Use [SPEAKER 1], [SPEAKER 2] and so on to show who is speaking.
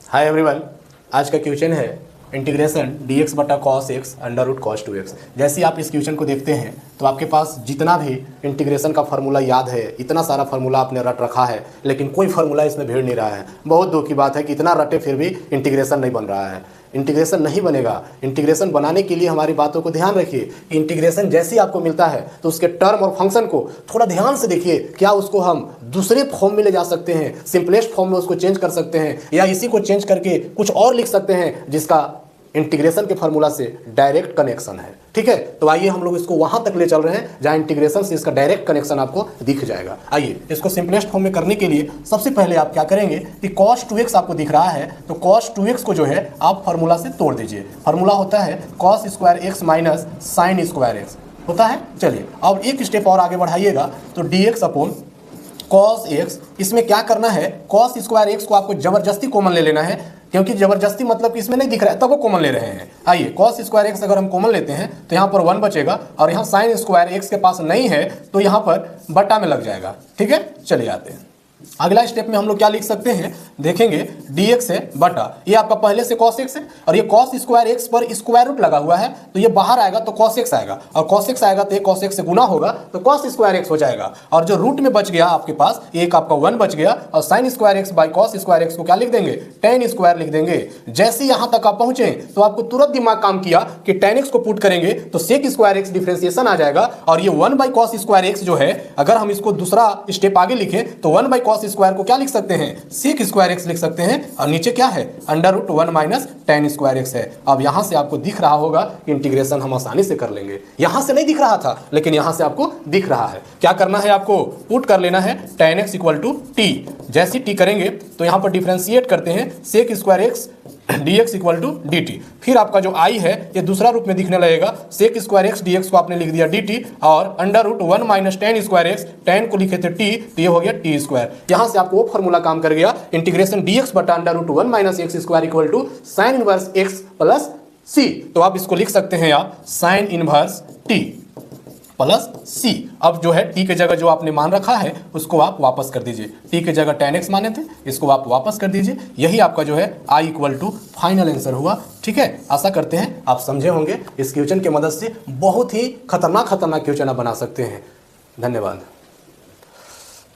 [SPEAKER 1] Hi everyone, आज का question है इंटीग्रेशन dx बटा cos x under root cos 2x। जैसे आप इस क्वेश्चन को देखते हैं तो आपके पास जितना भी इंटीग्रेशन का फार्मूला याद है, इतना सारा फार्मूला आपने रट रखा है, लेकिन कोई फार्मूला इसमें भीड़ नहीं रहा है। बहुत दुख की बात है कि इतना रटे फिर भी इंटीग्रेशन नहीं बन रहा है। इंटीग्रेशन नहीं बनेगा। इंटीग्रेशन बनाने के लिए हमारी बातों को ध्यान रखिए कि इंटीग्रेशन जैसे ही आपको मिलता है तो उसके टर्म और फंक्शन को थोड़ा ध्यान से देखिए। क्या उसको हम दूसरे फॉर्म में ले जा सकते हैं, सिंपलेस्ट फॉर्म में उसको चेंज कर सकते हैं, या इसी को चेंज करके कुछ और लिख सकते हैं जिसका इंटीग्रेशन के फार्मूला से डायरेक्ट कनेक्शन है। ठीक है, तो आइए हम लोग इसको वहां तक ले चल रहे हैं जहां इंटीग्रेशन से इसका डायरेक्ट कनेक्शन आपको दिख जाएगा। आइए इसको सिंपलेस्ट फॉर्म में करने के लिए सबसे पहले आप क्या करेंगे कि cos 2x आपको दिख रहा है, तो cos 2x को जो है आप फार्मूला से तोड़ दीजिए। फार्मूला होता है cos square x minus sine square x होता है। चलिए अब एक स्टेप और आगे बढ़ाइएगा तो dx अपॉन cos x, इसमें क्या करना है, cos स्क्वायर एक्स को आपको जबरदस्ती कॉमन ले लेना है, क्योंकि जबरदस्ती मतलब कि इसमें नहीं दिख रहा है तब वो कॉमन ले रहे हैं। आइए cos स्क्वायर एक्स अगर हम कॉमन लेते हैं तो यहाँ पर 1 बचेगा और यहाँ साइन स्क्वायर एक्स के पास नहीं है तो यहाँ पर बटा में लग जाएगा। ठीक है, चलिए आते हैं अगला स्टेप में हम लोग क्या लिख सकते हैं, देखेंगे dx है बटा, ये आपका पहले से cos x है और ये cos स्क्वायर x पर स्क्वायर रूट लगा हुआ है तो ये बाहर आएगा तो cos x आएगा, और cos x आएगा तो ये cos x से गुना होगा तो cos स्क्वायर x हो जाएगा। और जो रूट में बच गया आपके पास, एक आपका 1 बच गया, और sine square x by cos square x को क्या लिख देंगे, tan स्क्वायर लिख देंगे। जैसे यहाँ तक आप पहुंचे तो आपको तुरंत दिमाग काम किया कि tan x को पुट करेंगे तो sec स्क्वायर x डिफरेंशिएशन आ जाएगा, और ये 1 बाई cos स्क्वायर x जो है, अगर हम इसको दूसरा स्टेप आगे लिखें तो 1 बाई cos स्क्वायर को क्या लिख सकते हैं, सेक स्क्वायर एक्स लिख सकते हैं, और नीचे क्या है, under root 1 minus tan square x है। अब यहां से आपको दिख रहा होगा कि इंटीग्रेशन हम आसानी से कर लेंगे। यहां से नहीं दिख रहा था लेकिन यहां से आपको दिख रहा है। क्या करना है, आपको पुट कर लेना है tan x equal to T. जैसे टी करेंगे तो यहां पर डिफरेंशिएट करते हैं sec square x dx equal to dt। फिर आपका जो i है ये दूसरा रूप में दिखने लगेगा, सेक स्क्वायर एक्स dx को आपने लिख दिया dt, और under root 1 minus tan square x, tan को लिखे थे t तो ये हो गया t स्क्वायर। यहाँ से आपको वो फॉर्मूला काम कर गया, इंटीग्रेशन dx बटा under root 1 minus x square equal to sine inverse x plus c। तो आप इसको लिख सकते हैं आप sine inverse t plus c। अब जो है t के जगह जो आपने मान रखा है उसको आप वापस कर दीजिए। t के जगह tan x माने थे, इसको आप वापस कर दीजिए। यही आपका जो है i equal to final answer हुआ। ठीक है, आशा करते हैं आप समझे होंगे। इस क्वेश्चन की मदद से बहुत ही खतरनाक क्वेश्चन आप बना सकते हैं। धन्यवाद।